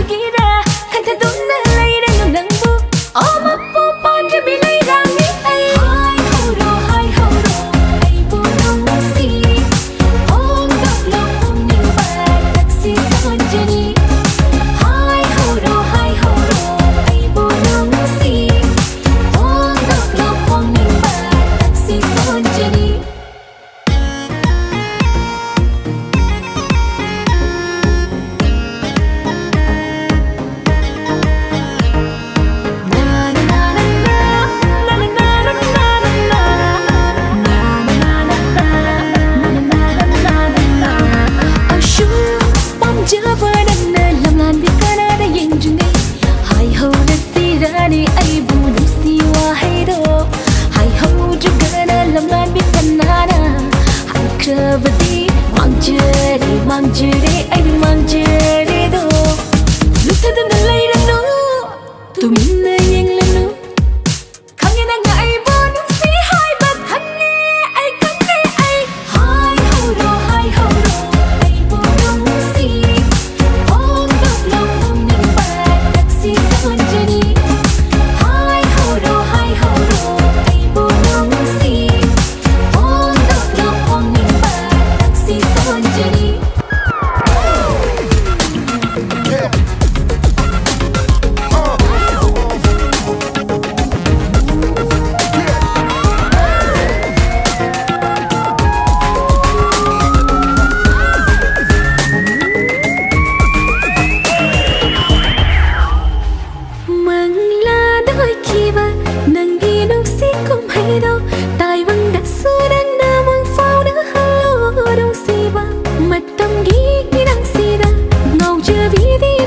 gira thành thật tuấn na lấy đang nồng nắng bu oh mà bu ponจะมีlấy rang mi ai hai ho ro ai bu nong si ong dok lo ong ning ba taxi son jani hai ho ro ai bu nong si ong dok lo ong ning ba taxi son jani chưa vừa đến nơi làm làn biết cả đã yên chừng đi hai hậu đã xì ra đi ai buồn đủ xì hoa hay đâu hai hậu chưa cả đã làm làn biết cả đã hai chờ vừa đi mang chưa đi ai đừng mang chưa đi đâu lúc thấy tâm đang lay đang nấu tụi mình nơi yên lên nấu không nghe đang ngại buồn đủ xì hai bật thân nghe ai cắn nghe ai hai hậu đồ ai buồn đủ xì tài vâng đã xưa đang na mang pháo đã hello đông si vang mặt tâm ghi đang si đã ngầu chưa vì đi